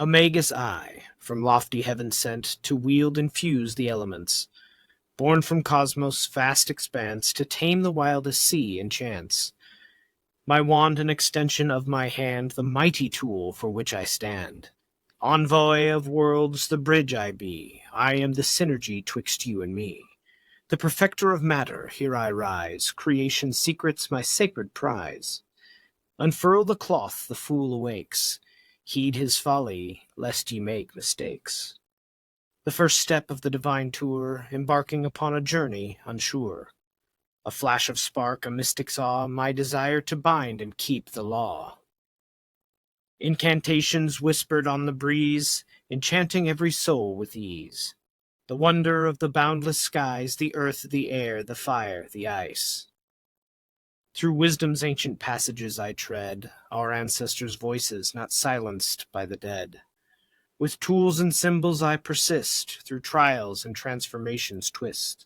A magus I, from lofty heaven sent to wield and fuse the elements, born from cosmos' vast expanse to tame the wildest sea and chance. My wand an extension of my hand, the mighty tool for which I stand. Envoy of worlds, the bridge I be, I am the synergy twixt you and me. The perfecter of matter, here I rise, creation's secrets my sacred prize. Unfurl the cloth, the fool awakes, heed his folly, lest ye make mistakes. The first step of the divine tour, embarking upon a journey unsure. A flash of spark, a mystic's awe, my desire to bind and keep the law. Incantations whispered on the breeze, enchanting every soul with ease. The wonder of the boundless skies, the earth, the air, the fire, the ice. Through wisdom's ancient passages I tread, our ancestors' voices not silenced by the dead. With tools and symbols I persist, through trials and transformations twist.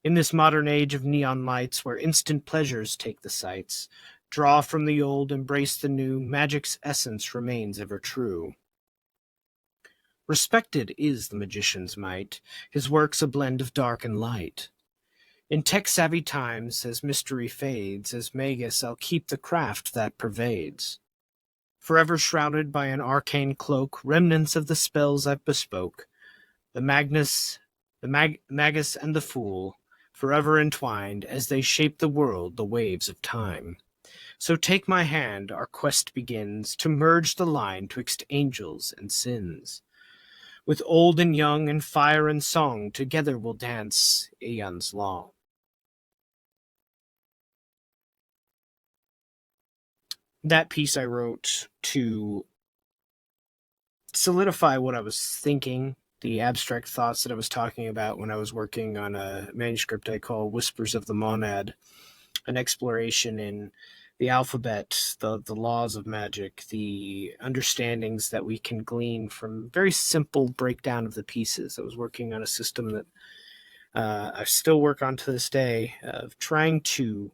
In this modern age of neon lights, where instant pleasures take the sights, draw from the old, embrace the new, magic's essence remains ever true. Respected is the magician's might, his work's a blend of dark and light. In tech-savvy times, as mystery fades, as magus I'll keep the craft that pervades. Forever shrouded by an arcane cloak, remnants of the spells I've bespoke. The magus and the fool, forever entwined, as they shape the world, the waves of time. So take my hand, our quest begins, to merge the line twixt angels and sins. With old and young and fire and song, together we'll dance aeons long. That piece I wrote to solidify what I was thinking, the abstract thoughts that I was talking about when I was working on a manuscript I call Whispers of the Monad, an exploration in the alphabet, the laws of magic, the understandings that we can glean from very simple breakdown of the pieces. I was working on a system that I still work on to this day, of trying to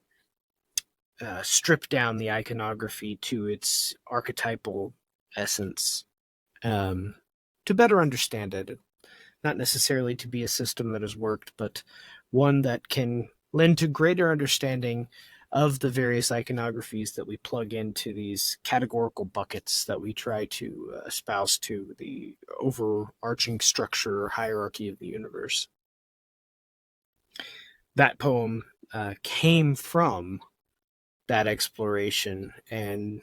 strip down the iconography to its archetypal essence, to better understand it. Not necessarily to be a system that has worked, but one that can lend to greater understanding of the various iconographies that we plug into these categorical buckets that we try to espouse to the overarching structure or hierarchy of the universe. That poem came from that exploration, and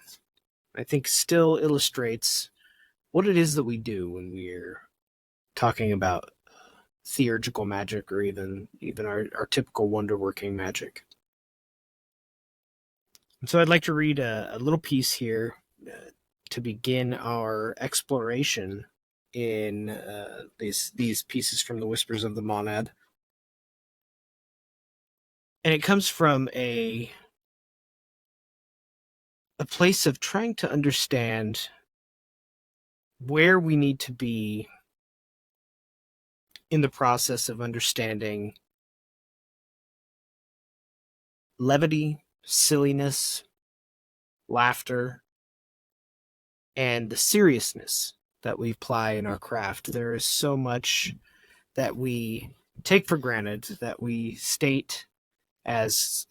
I think still illustrates what it is that we do when we're talking about theurgical magic, or even our typical wonder-working magic. And so I'd like to read a little piece here to begin our exploration in these pieces from the Whispers of the Monad. And it comes from a place of trying to understand where we need to be in the process of understanding levity, silliness, laughter, and the seriousness that we apply in our craft. There is so much that we take for granted, that we state as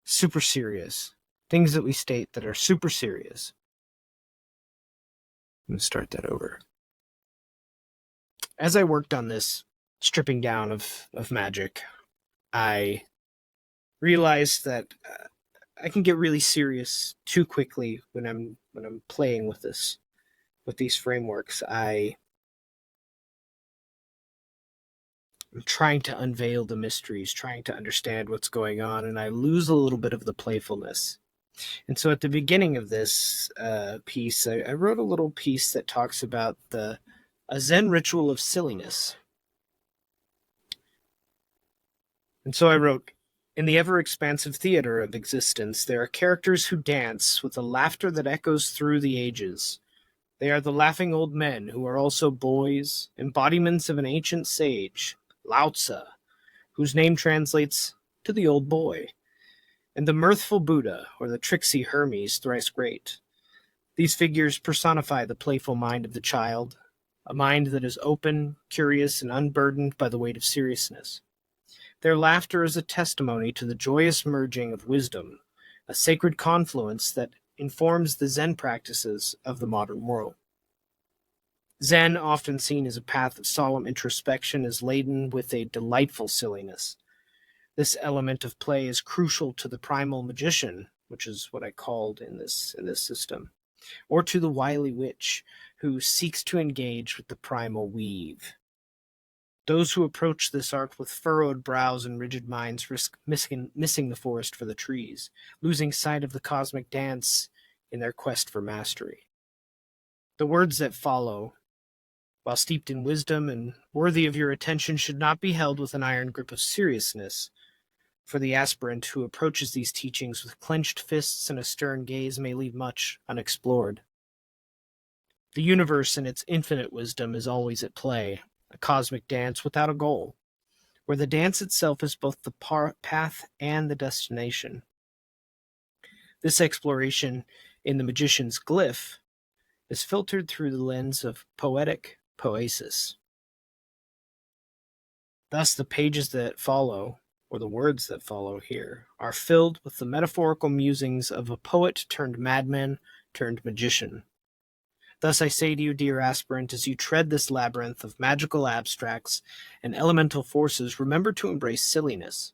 super serious. Things that we state that are super serious. I'm going to start that over. As I worked on this stripping down of magic, I realized that I can get really serious too quickly when I'm playing with these frameworks. I'm trying to unveil the mysteries, trying to understand what's going on, and I lose a little bit of the playfulness. And so at the beginning of this piece, I wrote a little piece that talks about a Zen ritual of silliness. And so I wrote, in the ever-expansive theater of existence, there are characters who dance with a laughter that echoes through the ages. They are the laughing old men who are also boys, embodiments of an ancient sage, Lao Tzu, whose name translates to the old boy, and the mirthful Buddha, or the tricksy Hermes thrice great. These figures personify the playful mind of the child, a mind that is open, curious, and unburdened by the weight of seriousness. Their laughter is a testimony to the joyous merging of wisdom, a sacred confluence that informs the Zen practices of the modern world. Zen, often seen as a path of solemn introspection, is laden with a delightful silliness. This element of play is crucial to the primal magician, which is what I called in this system, or to the wily witch who seeks to engage with the primal weave. Those who approach this art with furrowed brows and rigid minds risk missing the forest for the trees, losing sight of the cosmic dance in their quest for mastery. The words that follow, while steeped in wisdom and worthy of your attention, should not be held with an iron grip of seriousness, for the aspirant who approaches these teachings with clenched fists and a stern gaze may leave much unexplored. The universe in its infinite wisdom is always at play, a cosmic dance without a goal, where the dance itself is both the path and the destination. This exploration in the magician's glyph is filtered through the lens of poetic poesis. Thus, the pages that follow, or the words that follow here, are filled with the metaphorical musings of a poet turned madman turned magician. Thus I say to you, dear aspirant, as you tread this labyrinth of magical abstracts and elemental forces, remember to embrace silliness.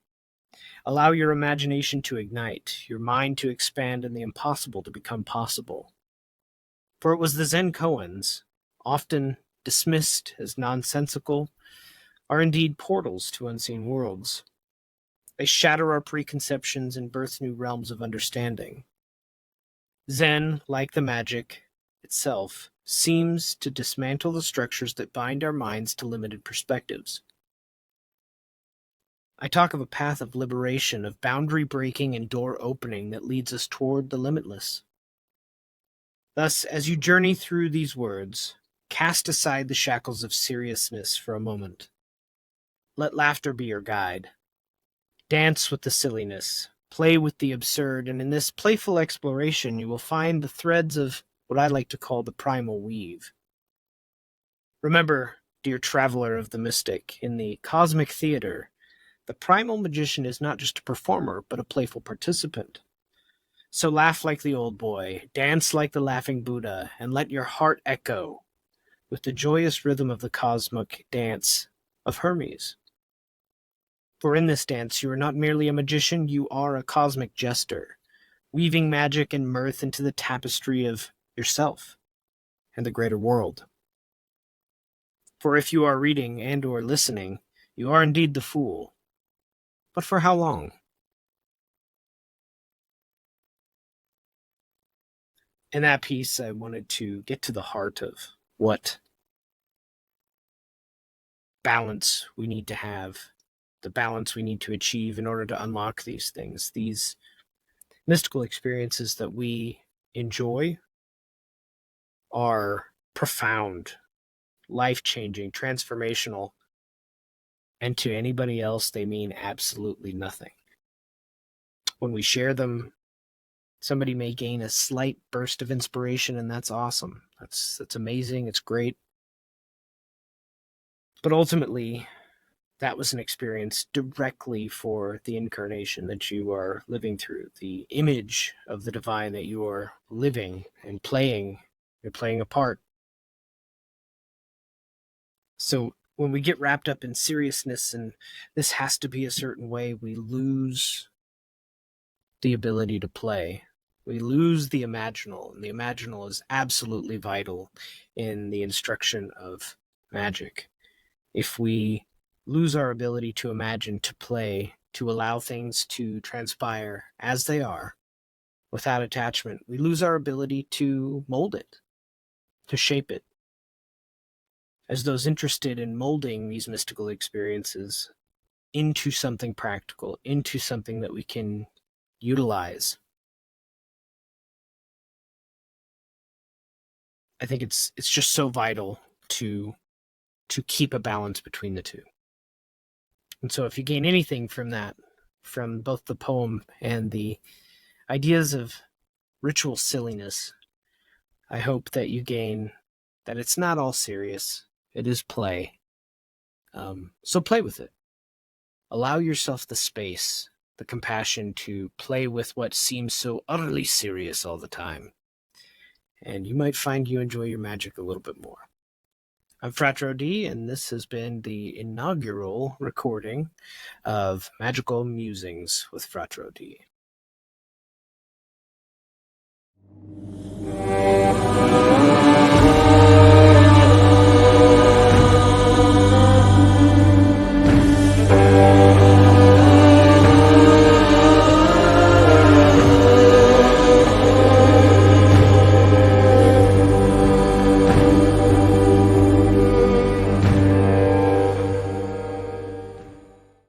Allow your imagination to ignite, your mind to expand, and the impossible to become possible. For it was the Zen koans, often dismissed as nonsensical, are indeed portals to unseen worlds. They shatter our preconceptions and birth new realms of understanding. Zen, like the magic itself, seems to dismantle the structures that bind our minds to limited perspectives. I talk of a path of liberation, of boundary breaking and door opening that leads us toward the limitless. Thus, as you journey through these words, cast aside the shackles of seriousness for a moment. Let laughter be your guide. Dance with the silliness, play with the absurd, and in this playful exploration you will find the threads of what I like to call the primal weave. Remember, dear traveler of the mystic, in the cosmic theater, the primal magician is not just a performer, but a playful participant. So laugh like the old boy, dance like the laughing Buddha, and let your heart echo with the joyous rhythm of the cosmic dance of Hermes. For in this dance, you are not merely a magician, you are a cosmic jester, weaving magic and mirth into the tapestry of yourself and the greater world. For if you are reading and or listening, you are indeed the fool. But for how long? In that piece, I wanted to get to the heart of what balance we need to have, the balance we need to achieve in order to unlock these things, these mystical experiences that we enjoy are profound, life-changing, transformational, and to anybody else, they mean absolutely nothing. When we share them, somebody may gain a slight burst of inspiration, and that's awesome. That's amazing. It's great. But ultimately, that was an experience directly for the incarnation that you are living through, the image of the divine that you are living and playing. You're playing a part. So when we get wrapped up in seriousness and this has to be a certain way, we lose the ability to play. We lose the imaginal, and the imaginal is absolutely vital in the instruction of magic. If we lose our ability to imagine, to play, to allow things to transpire as they are, without attachment, we lose our ability to mold it, to shape it. As those interested in molding these mystical experiences into something practical, into something that we can utilize, I think it's just so vital to keep a balance between the two. And so if you gain anything from that, from both the poem and the ideas of ritual silliness, I hope that you gain that it's not all serious. It is play. So play with it. Allow yourself the space, the compassion to play with what seems so utterly serious all the time. And you might find you enjoy your magic a little bit more. I'm Frater O.D, and this has been the inaugural recording of Magical Musings with Frater O.D.